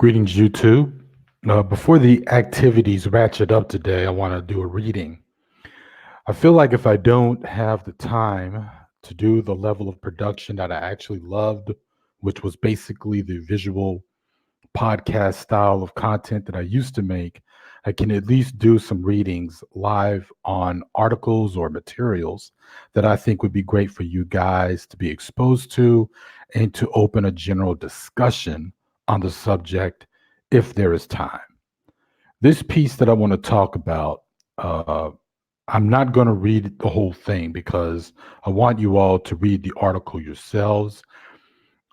Greetings, YouTube. Before the activities ratchet up today, I want to do a reading. I feel like if I don't have the time to do the level of production that I actually loved, which was basically the visual podcast style of content that I used to make, I can at least do some readings live on articles or materials that I think would be great for you guys to be exposed to and to open a general discussion on the subject if there is time. This piece that I want to talk about, uh, I'm not going to read the whole thing because I want you all to read the article yourselves.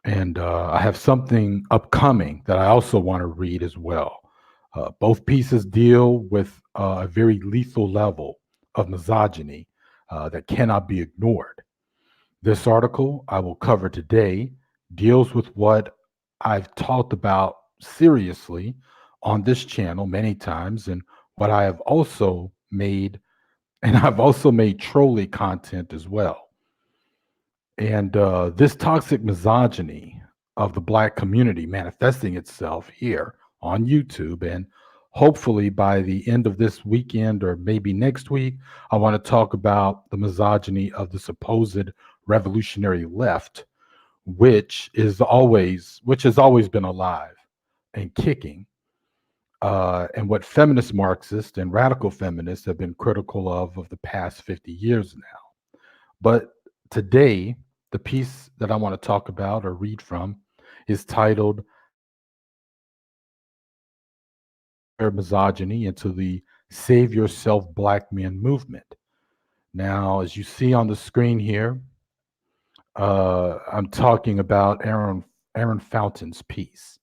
And I have something upcoming that I also want to read as well. Both pieces deal with a very lethal level of misogyny that cannot be ignored. This article I will cover today deals with what I've talked about seriously on this channel many times and what I have also made, and I've also made trolley content as well. And this toxic misogyny of the Black community manifesting itself here on YouTube. And hopefully by the end of this weekend or maybe next week, I want to talk about the misogyny of the supposed revolutionary left, which has always been alive and kicking. And what feminist Marxists and radical feminists have been critical of the past 50 years now. But today, the piece that I want to talk about or read from is titled Misogyny into the Save Yourself Black Men Movement. Now, as you see on the screen here, I'm talking about Aaron Fountain's piece.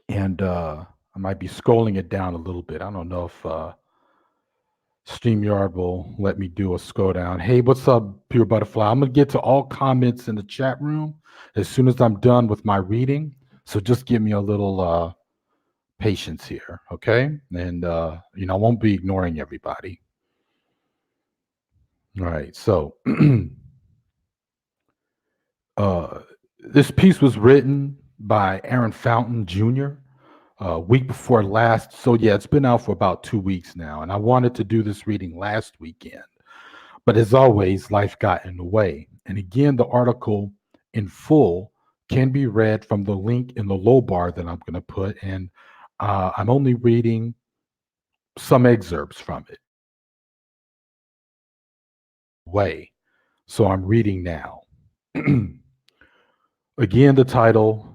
And I might be scrolling it down a little bit. I don't know if StreamYard will let me do a scroll down. Hey, what's up, Pure Butterfly? I'm going to get to all comments in the chat room as soon as I'm done with my reading. So just give me a little patience here, okay? And, I won't be ignoring everybody. All right, so this piece was written by Aaron Fountain Jr. Week before last. So yeah, it's been out for about 2 weeks now. And I wanted to do this reading last weekend. But as always, life got in the way. And again, the article in full can be read from the link in the low bar that I'm going to put. And I'm only reading some excerpts from it. So I'm reading now. Again, the title,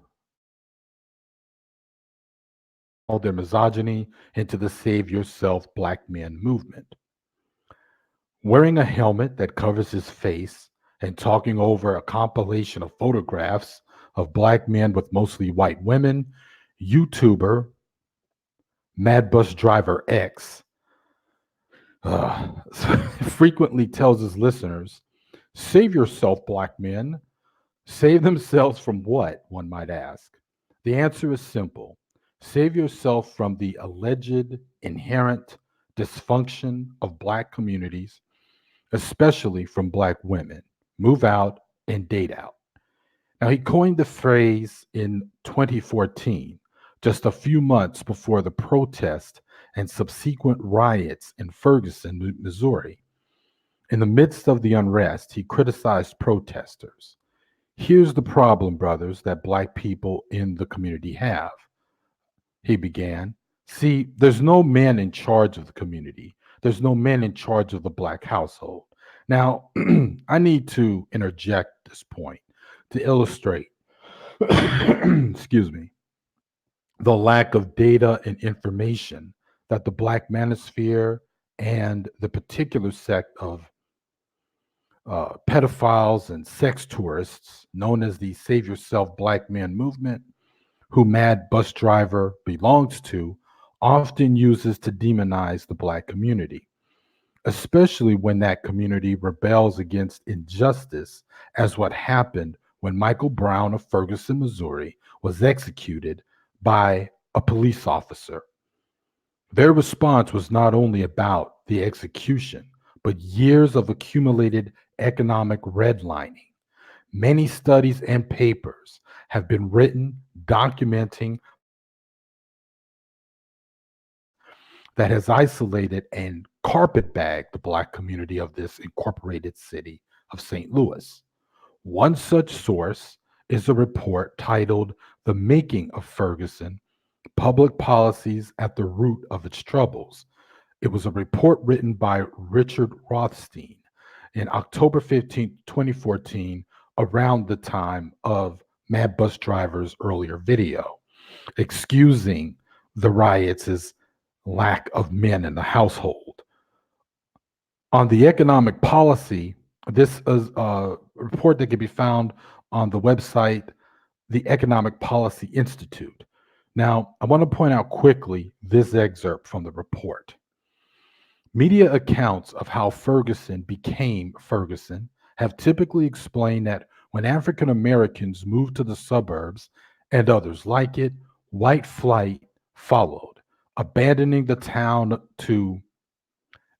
Their Misogyny into the Save Yourself Black Men Movement. Wearing a helmet that covers his face and talking over a compilation of photographs of Black men with mostly white women, YouTuber Mad Bus Driver X frequently tells his listeners, save yourself, Black men. Save themselves from what, one might ask? The answer is simple. Save yourself from the alleged inherent dysfunction of Black communities, especially from Black women. Move out and date out. Now, he coined the phrase in 2014, just a few months before the protest and subsequent riots in Ferguson, Missouri. In the midst of the unrest, he criticized protesters. Here's the problem, brothers, that Black people in the community have, he began. See, there's no man in charge of the community. There's no man in charge of the Black household. Now, I need to interject this point to illustrate, excuse me, the lack of data and information that the Black manosphere and the particular sect of pedophiles and sex tourists known as the Save Yourself Black Men movement, who Mad Bus Driver belongs to, often uses to demonize the Black community, especially when that community rebels against injustice, as what happened when Michael Brown of Ferguson, Missouri, was executed by a police officer. Their response was not only about the execution, but years of accumulated economic redlining. Many studies and papers have been written documenting that has isolated and carpetbagged the Black community of this incorporated city of St. Louis. One such source is a report titled The Making of Ferguson: Public Policies at the Root of Its Troubles. It was a report written by Richard Rothstein in October 15th, 2014, around the time of Mad Bus Driver's earlier video, excusing the riots as lack of men in the household. On the economic policy, this is a report that can be found on the website, the Economic Policy Institute. Now, I want to point out quickly this excerpt from the report. Media accounts of how Ferguson became Ferguson have typically explained that when African Americans moved to the suburbs and others like it, white flight followed, abandoning the town to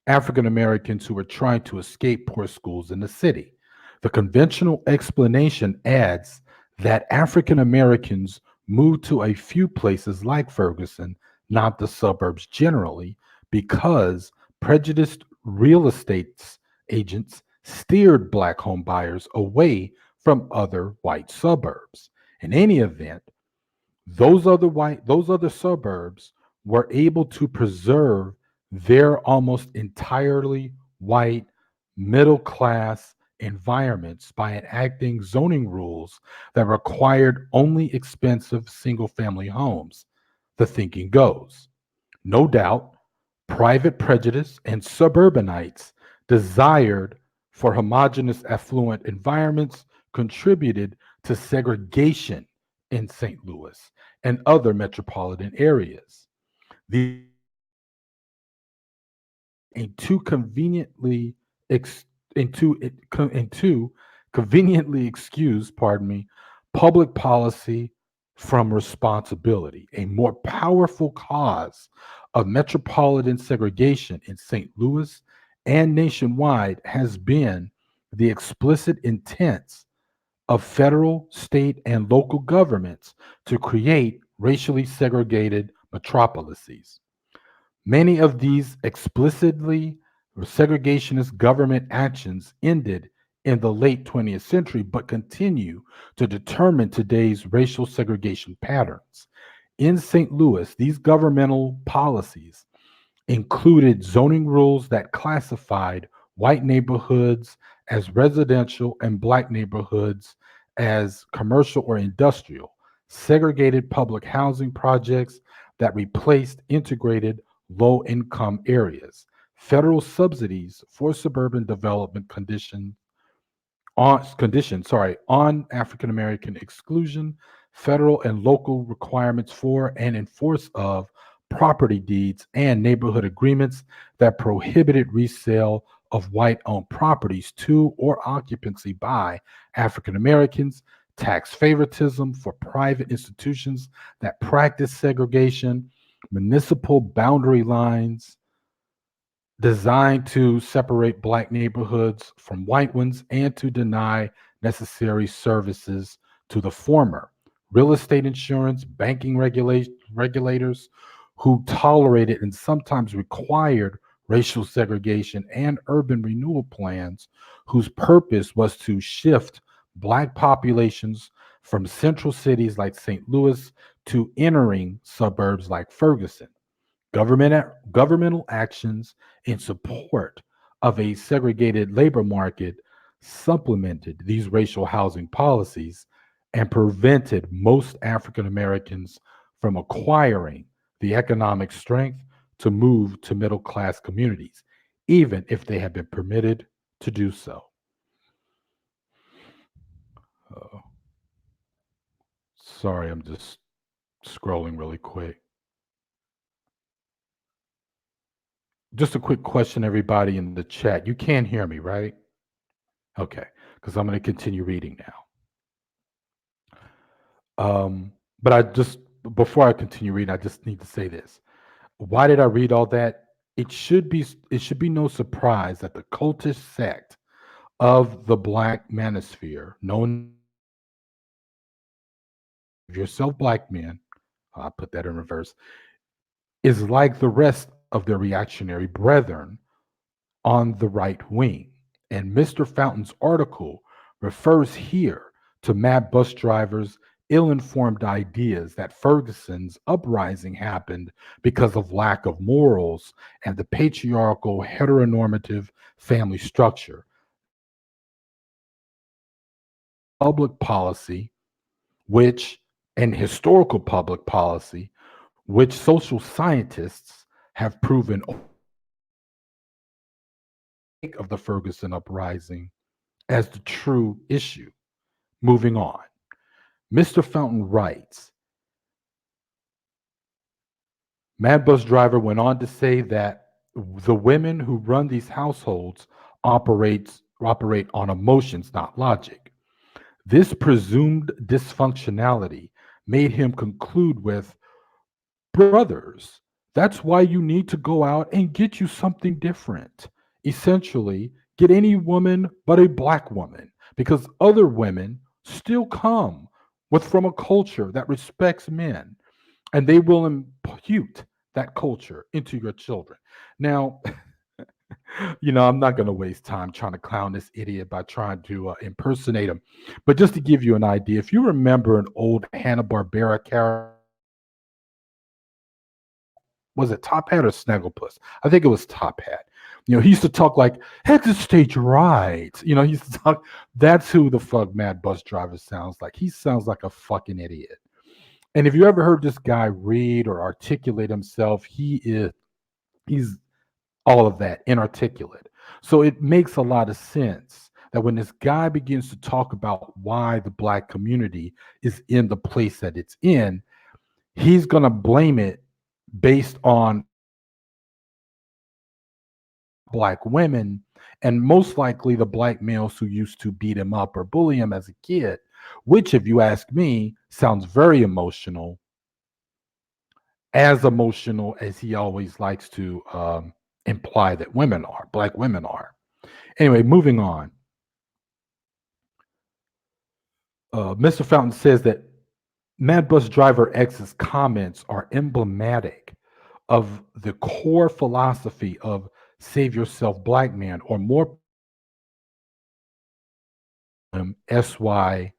African Americans who were trying to escape poor schools in the city. The conventional explanation adds that African Americans moved to a few places like Ferguson, not the suburbs generally, because prejudiced real estate agents steered Black home buyers away from other white suburbs. In any event, those other suburbs were able to preserve their almost entirely white middle class environments by enacting zoning rules that required only expensive single family homes. The thinking goes. No doubt, private prejudice and suburbanites desired for homogeneous affluent environments contributed to segregation in St. Louis and other metropolitan areas. These into conveniently ex, into conveniently excuse, pardon me, public policy from responsibility. A more powerful cause of metropolitan segregation in St. Louis and nationwide has been the explicit intents of federal, state, and local governments to create racially segregated metropolises. Many of these explicitly segregationist government actions ended in the late 20th century, but continue to determine today's racial segregation patterns. In St. Louis, these governmental policies included zoning rules that classified white neighborhoods as residential and Black neighborhoods as commercial or industrial, segregated public housing projects that replaced integrated low income areas, federal subsidies for suburban development on African American exclusion, federal and local requirements for and enforce of property deeds and neighborhood agreements that prohibited resale of white-owned properties to or occupancy by African Americans, tax favoritism for private institutions that practice segregation, municipal boundary lines designed to separate Black neighborhoods from white ones and to deny necessary services to the former. Real estate insurance, banking regulators who tolerated and sometimes required racial segregation, and urban renewal plans whose purpose was to shift Black populations from central cities like St. Louis to entering suburbs like Ferguson. Governmental actions in support of a segregated labor market supplemented these racial housing policies and prevented most African Americans from acquiring the economic strength to move to middle class communities, even if they had been permitted to do so. Uh, Sorry, I'm just scrolling really quick. Just a quick question, everybody in the chat. You can hear me, right? Okay, because I'm going to continue reading now. But before I continue reading, I just need to say this. Why did I read all that? It should be no surprise that the cultist sect of the Black manosphere, known as yourself black men, I'll put that in reverse, is like the rest of their reactionary brethren on the right wing. And Mr. Fountain's article refers here to mad bus drivers' ill informed ideas that Ferguson's uprising happened because of lack of morals and the patriarchal heteronormative family structure. Public policy, which, and historical public policy, which social scientists have proven of the Ferguson uprising as the true issue. Moving on. Mr. Fountain writes, Mad Bus Driver went on to say that the women who run these households operate on emotions, not logic. This presumed dysfunctionality made him conclude with, brothers, that's why you need to go out and get you something different. Essentially, get any woman but a black woman, because other women still come with from a culture that respects men, and they will impute that culture into your children. Now, I'm not going to waste time trying to clown this idiot by trying to impersonate him. But just to give you an idea, if you remember an old Hanna-Barbera character, was it Top Hat or Snagglepuss? I think it was Top Hat. He used to talk like, head to stage right. He used to talk. That's who the fuck Mad Bus Driver sounds like. He sounds like a fucking idiot. And if you ever heard this guy read or articulate himself, he's all of that, inarticulate. So it makes a lot of sense that when this guy begins to talk about why the black community is in the place that it's in, he's going to blame it based on black women and most likely the black males who used to beat him up or bully him as a kid, which, if you ask me, sounds very emotional, as emotional as he always likes to imply that black women are. Anyway, moving on. Mr. Fountain says that Mad Bus Driver X's comments are emblematic of the core philosophy of Save Yourself Black Man, or more SYSBM,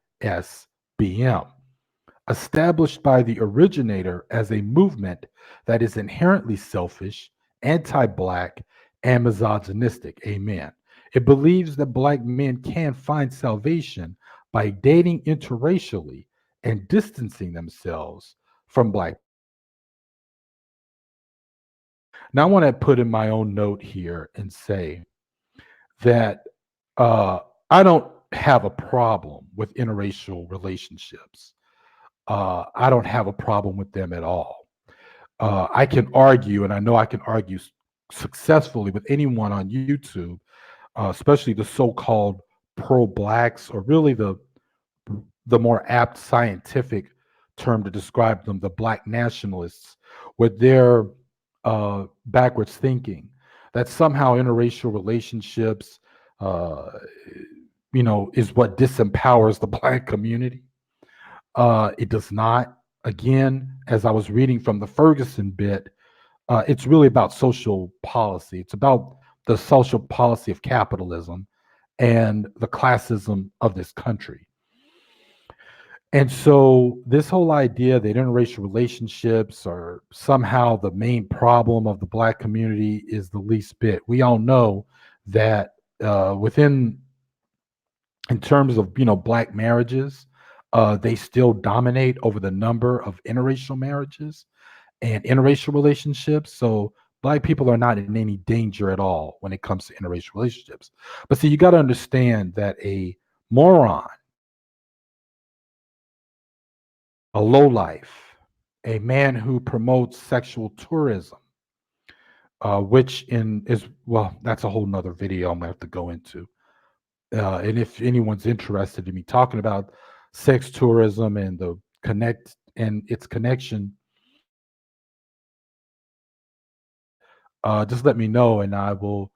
established by the originator as a movement that is inherently selfish, anti black, and misogynistic. Amen. It believes that black men can find salvation by dating interracially and distancing themselves from black. Now, I want to put in my own note here and say that uh, I don't have a problem with interracial relationships. I don't have a problem with them at all. I can argue, and I know I can argue successfully with anyone on YouTube, especially the so-called pro-blacks, or really the more apt scientific term to describe them, the black nationalists, with their backwards thinking that somehow interracial relationships, uh, is what disempowers the black community. It does not. Again, as I was reading from the Ferguson bit, it's really about social policy. It's about the social policy of capitalism and the classism of this country. And so, this whole idea that interracial relationships are somehow the main problem of the black community is the least bit. We all know that within, in terms of black marriages, they still dominate over the number of interracial marriages and interracial relationships. So black people are not in any danger at all when it comes to interracial relationships. But see, you got to understand that a moron, a lowlife, a man who promotes sexual tourism, which in is well, that's a whole nother video I'm gonna have to go into. And if anyone's interested in me talking about sex tourism and the connect and its connection, just let me know and I will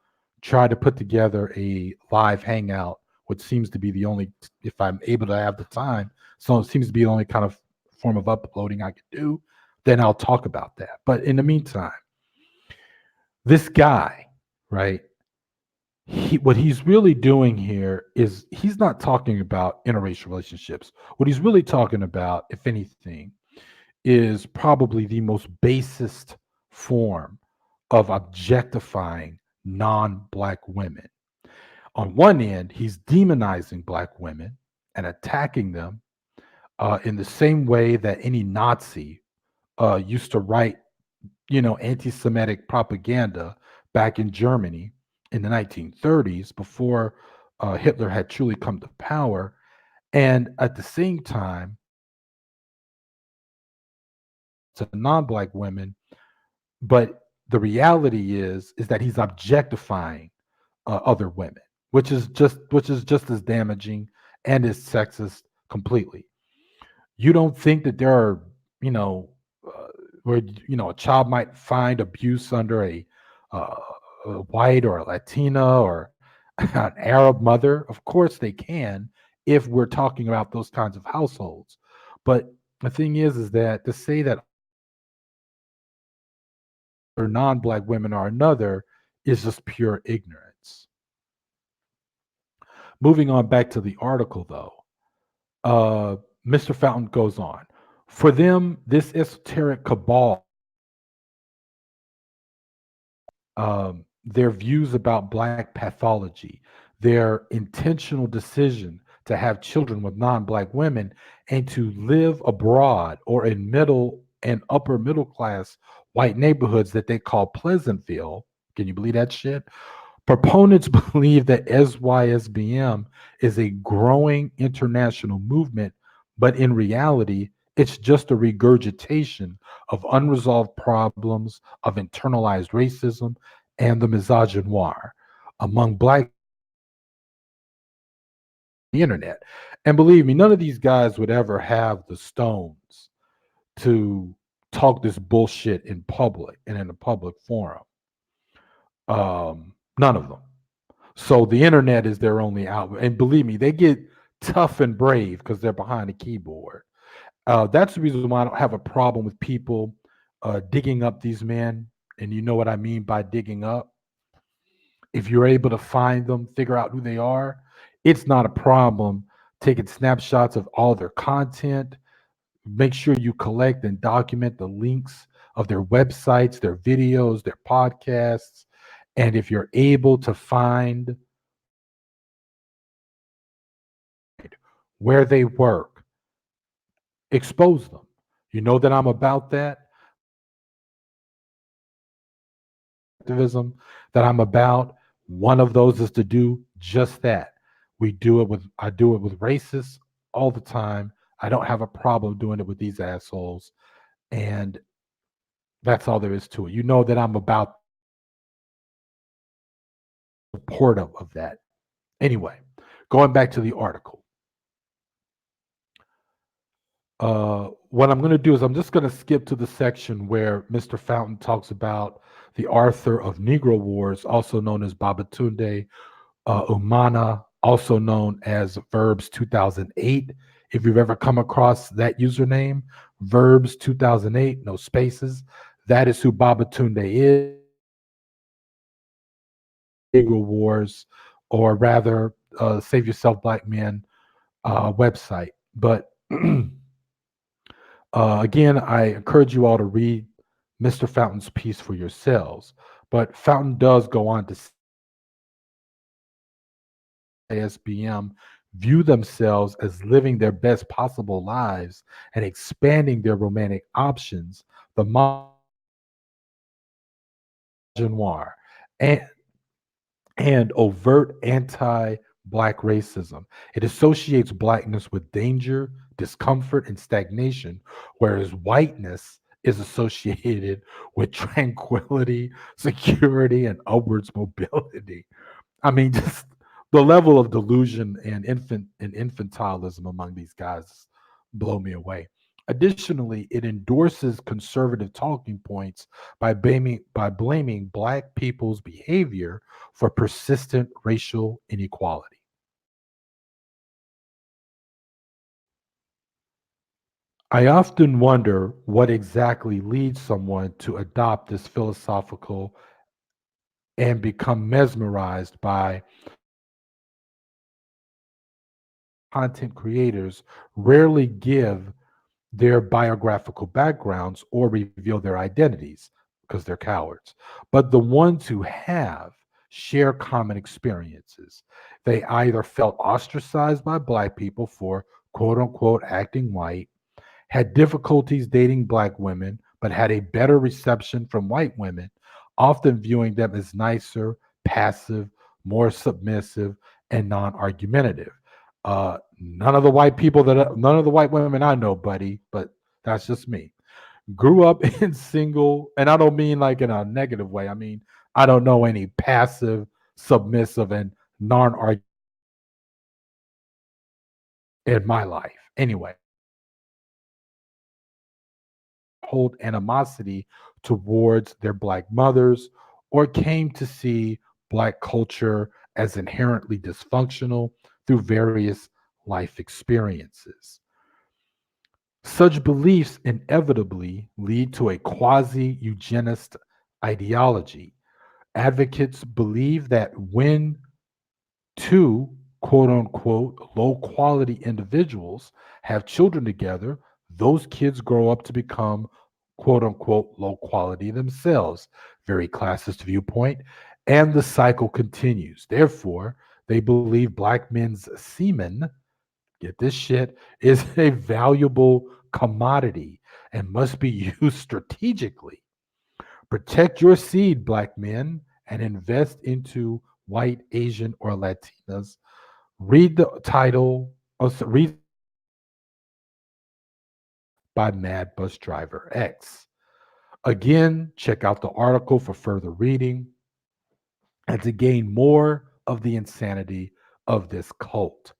try to put together a live hangout, which seems to be the only, if I'm able to have the time, so it seems to be the only kind of form of uploading I could do, then I'll talk about that. But in the meantime, this guy, right? What he's really doing here is he's not talking about interracial relationships. What he's really talking about, if anything, is probably the most basest form of objectifying non-black women. On one end, he's demonizing black women and attacking them in the same way that any Nazi used to write, anti-Semitic propaganda back in Germany in the 1930s before Hitler had truly come to power. And at the same time, to non-black women, but the reality is that he's objectifying other women, which is just as damaging and is sexist completely. You don't think that there are, you know, where a child might find abuse under uh, a white or a Latina or an Arab mother? Of course they can, if we're talking about those kinds of households. But the thing is that to say that or non-black women are another is just pure ignorance. Moving on back to the article, though, uh, Mr. Fountain goes on. For them, this esoteric cabal, their views about black pathology, their intentional decision to have children with non-black women and to live abroad or in middle and upper middle class white neighborhoods that they call Pleasantville. Can you believe that shit? Proponents believe that SYSBM is a growing international movement, but in reality, it's just a regurgitation of unresolved problems of internalized racism and the misogynoir among black the internet. And believe me, none of these guys would ever have the stones to talk this bullshit in public and in a public forum. None of them. So the internet is their only outlet. And believe me, they get tough and brave because they're behind a keyboard. That's the reason why I don't have a problem with people digging up these men. And you know what I mean by digging up? If you're able to find them, figure out who they are, it's not a problem taking snapshots of all their content. Make sure you collect and document the links of their websites, their videos, their podcasts. And if you're able to find where they work, expose them. You know that I'm about that activism, that I'm about. One of those is to do just that. I do it with racists all the time. I don't have a problem doing it with these assholes. And that's all there is to it. You know that I'm about supportive of that. Anyway, going back to the article. What I'm going to do is I'm just going to skip to the section where Mr. Fountain talks about the author of Negro Wars, also known as Babatunde Umana, also known as Verbs 2008. If you've ever come across that username, Verbs 2008, no spaces, that is who Babatunde is. Negro Wars, or rather, Save Yourself Black Men website. But again, I encourage you all to read Mr. Fountain's piece for yourselves. But Fountain does go on to say SBM view themselves as living their best possible lives and expanding their romantic options, the misogynoir, and, and overt anti-black racism. It associates blackness with danger, discomfort, and stagnation, whereas whiteness is associated with tranquility, security, and upwards mobility. I mean, just the level of delusion and infantilism among these guys blow me away. Additionally, it endorses conservative talking points by blaming Black people's behavior for persistent racial inequality. I often wonder what exactly leads someone to adopt this philosophical and become mesmerized by content creators rarely give their biographical backgrounds or reveal their identities because they're cowards. But the ones who have share common experiences. They either felt ostracized by Black people for quote unquote acting white, had difficulties dating Black women, but had a better reception from white women, often viewing them as nicer, passive, more submissive, and non argumentative. None of the white women I know, buddy, but that's just me. Grew up in single, and I don't mean like in a negative way. I mean, I don't know any passive, submissive, and non argument in my life. Anyway, hold animosity towards their Black mothers or came to see Black culture as inherently dysfunctional through various life experiences. Such beliefs inevitably lead to a quasi eugenist ideology. Advocates believe that when two quote unquote low quality individuals have children together, those kids grow up to become quote unquote low quality themselves. Very classist viewpoint. And the cycle continues. Therefore, they believe Black men's semen, get this shit, is a valuable commodity and must be used strategically. Protect your seed, Black men, and invest into white, Asian, or Latinas. Read the title, read by Mad Bus Driver X. Again, check out the article for further reading and to gain more of the insanity of this cult.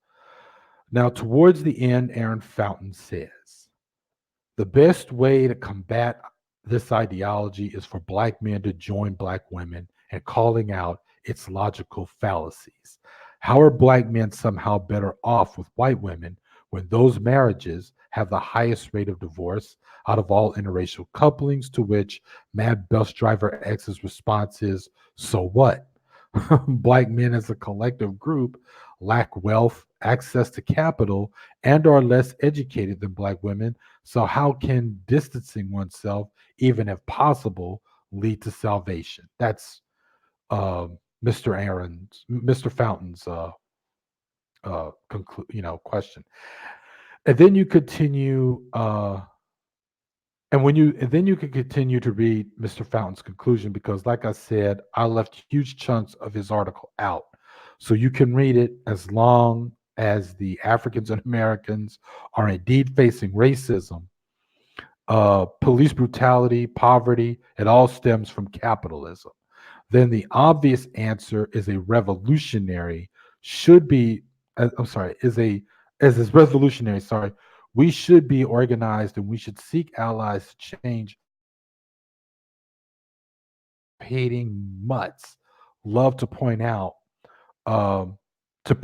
Now, towards the end, Aaron Fountain says, the best way to combat this ideology is for Black men to join Black women in calling out its logical fallacies. How are Black men somehow better off with white women when those marriages have the highest rate of divorce out of all interracial couplings? To which Mad Bus Driver X's response is, so what? Black men as a collective group lack wealth, access to capital, and are less educated than Black women. So, how can distancing oneself, even if possible, lead to salvation? That's Mr. Fountain's question. And then you continue, and then you can continue to read Mr. Fountain's conclusion because, like I said, I left huge chunks of his article out, so you can read it as long as the Africans and Americans are indeed facing racism, police brutality, poverty. It all stems from capitalism. Then the obvious answer is a revolutionary should be I'm sorry, is a as is revolutionary, sorry. We should be organized and we should seek allies to change hating mutts love to um, to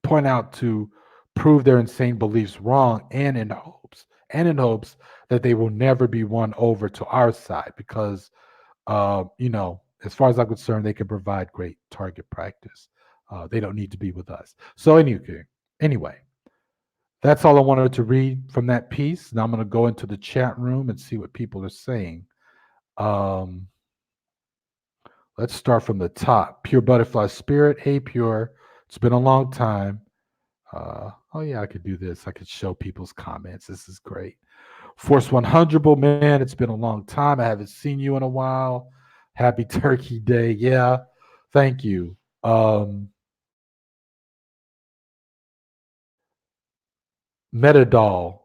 point out to prove their insane beliefs wrong and in hopes that they will never be won over to our side because as far as I'm concerned, they can provide great target practice. They don't need to be with us. So anyway, that's all I wanted to read from that piece. Now I'm going to go into the chat room and see what people are saying. Um, let's start from the top. Pure Butterfly Spirit. Hey, Pure. It's been a long time. Oh, yeah, I could do this. I could show people's comments. This is great. Force 100, man, it's been a long time. I haven't seen you in a while. Happy Turkey Day. Yeah, thank you. Metadoll.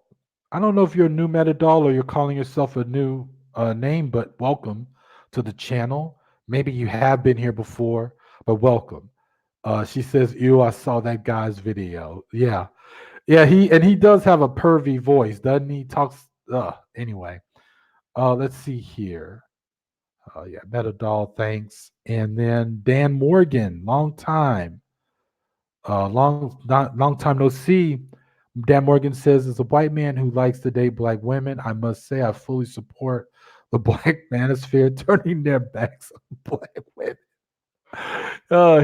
I don't know if you're a new Metadoll or you're calling yourself a new name, but welcome to the channel. Maybe you have been here before, but welcome. She says, ew, I saw that guy's video. Yeah. Yeah, he does have a pervy voice, doesn't he? Talks anyway. Let's see here. Yeah, Metadol, thanks. And then Dan Morgan, long time. Long time no see. Dan Morgan says, as a white man who likes to date black women, I must say I fully support the black manosphere turning their backs on black women.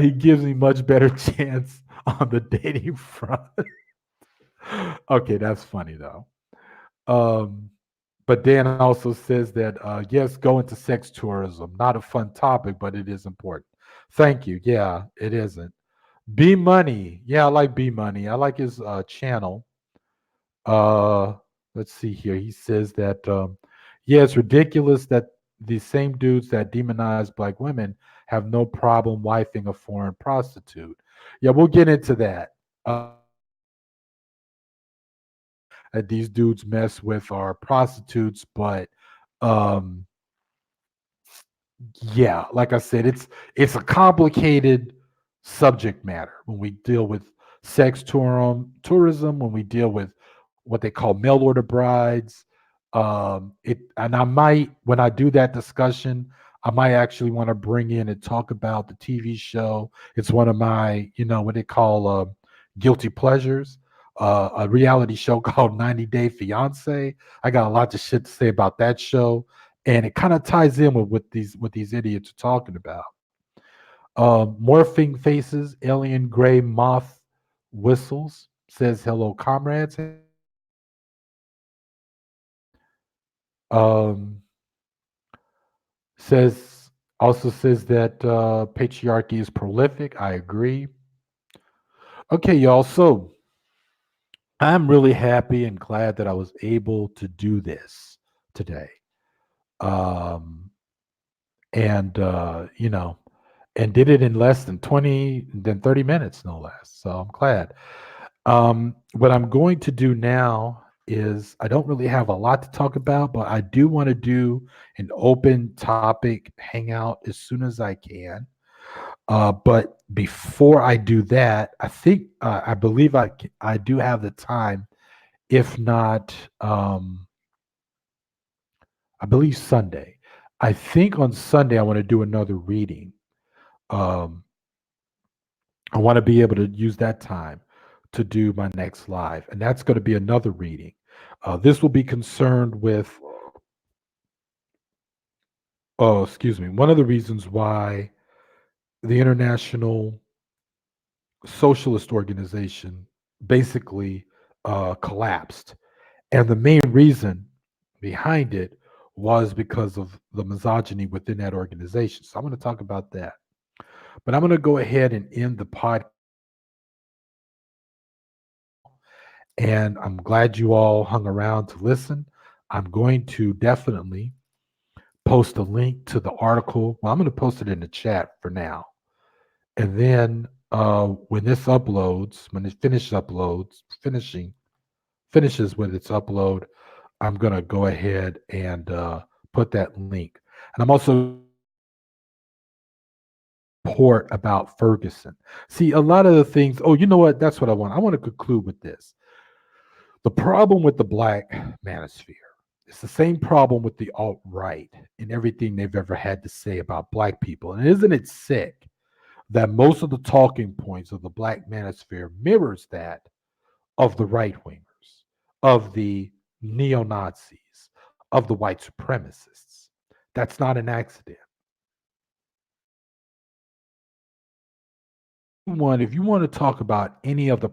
He gives me much better chance on the dating front. Okay, that's funny though. Um, but Dan also says that yes, go into sex tourism. Not a fun topic, but it is important. Thank you. Yeah, it isn't. B Money. Yeah, I like B Money. I like his channel. Uh, let's see here. He says that yeah, it's ridiculous that the same dudes that demonize black women have no problem wifing a foreign prostitute. Yeah, we'll get into that. That these dudes mess with are prostitutes, but um, yeah, like I said, it's a complicated subject matter when we deal with tourism, when we deal with what they call mail order brides. It and I might when I do that discussion, I might actually want to bring in and talk about the TV show. It's one of my, what they call guilty pleasures. A reality show called 90 Day Fiance. I got a lot of shit to say about that show, and it kind of ties in with what these idiots are talking about. Morphing faces, alien gray moth whistles. Says hello, comrades. Um, says also says that patriarchy is prolific. I agree. Okay, y'all. So I'm really happy and glad that I was able to do this today. Um, and and did it in less than 30 minutes, no less. So I'm glad. What I'm going to do now is I don't really have a lot to talk about, but I do want to do an open topic hangout as soon as I can. But before I do that, I believe I do have the time. If not, I believe Sunday. I think on Sunday I want to do another reading. Um, I want to be able to use that time to do my next live, and that's going to be another reading. This will be concerned with, oh, excuse me, one of the reasons why the International Socialist Organization basically collapsed. And the main reason behind it was because of the misogyny within that organization. So I'm going to talk about that. But I'm going to go ahead and end the podcast. And I'm glad you all hung around to listen. I'm going to definitely post a link to the article. Well, I'm going to post it in the chat for now. And then when this uploads, when it finishes with its upload, I'm going to go ahead and put that link. And I'm also report about Ferguson. See, a lot of the things, oh, you know what? That's what I want. I want to conclude with this. The problem with the black manosphere, it's the same problem with the alt right and everything they've ever had to say about black people. And isn't it sick that most of the talking points of the black manosphere mirrors that of the right wingers, of the neo Nazis, of the white supremacists? That's not an accident. If you want to talk about any of the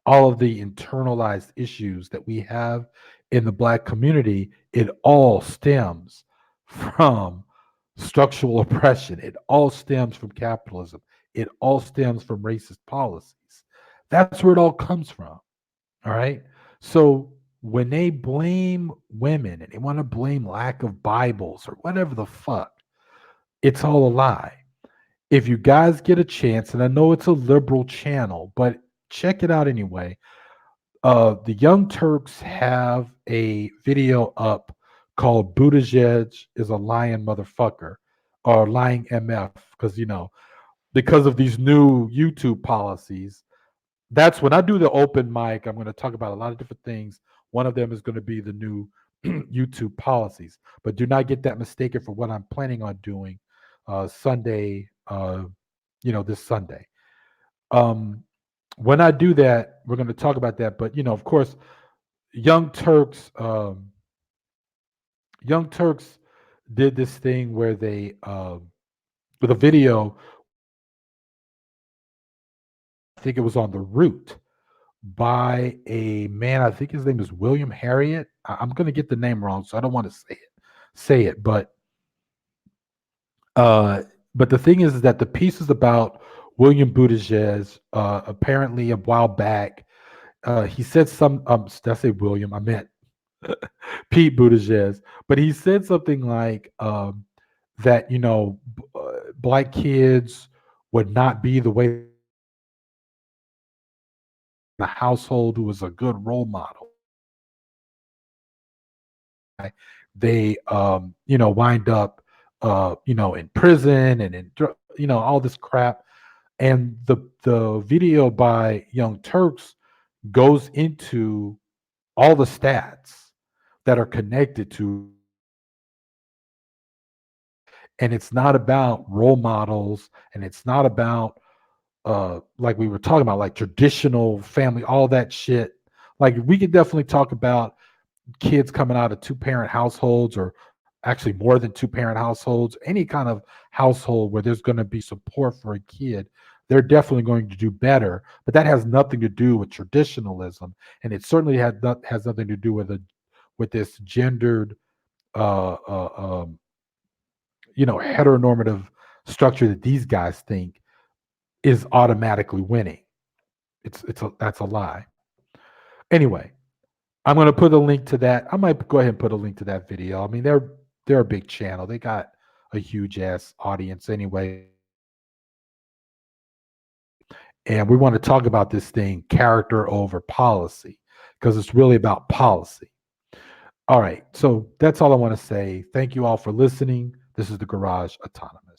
all of the internalized issues that we have in the black community, it all stems from structural oppression. It all stems from capitalism. It all stems from racist policies. That's where it all comes from. All right. So when they blame women and they want to blame lack of Bibles or whatever the fuck, it's all a lie. If you guys get a chance, and I know it's a liberal channel, but check it out anyway. The Young Turks have a video up called Buttigieg is a lying motherfucker or lying MF because, because of these new YouTube policies. That's when I do the open mic. I'm going to talk about a lot of different things. One of them is going to be the new YouTube policies, but do not get that mistaken for what I'm planning on doing Sunday. This Sunday. Um, when I do that, we're going to talk about that. But of course, Young Turks, Young Turks did this thing where they with a video. I think it was on the route by a man. I think his name is William Harriet. I'm going to get the name wrong, so I don't want to say it. Uh, but the thing is that the piece is about William Buttigieg. Apparently, a while back, he said some. Did I say William? I meant Pete Buttigieg. But he said something like that. Black kids would not be the way in a household who was a good role model. They wind up in prison and in all this crap. And the video by Young Turks goes into all the stats that are connected to, and it's not about role models, and it's not about like we were talking about, like traditional family, all that shit. Like we could definitely talk about kids coming out of two-parent households, or actually more than two-parent households, any kind of household where there's going to be support for a kid. They're definitely going to do better, but that has nothing to do with traditionalism, and it certainly has nothing to do with this gendered uh, uh, um, heteronormative structure that these guys think is automatically winning. That's a lie. Anyway, I'm going to put a link to that. I might go ahead and put a link to that video. I mean, they're a big channel. They got a huge ass audience anyway. And we want to talk about this thing, character over policy, because it's really about policy. All right. So that's all I want to say. Thank you all for listening. This is the Garage Autonomous.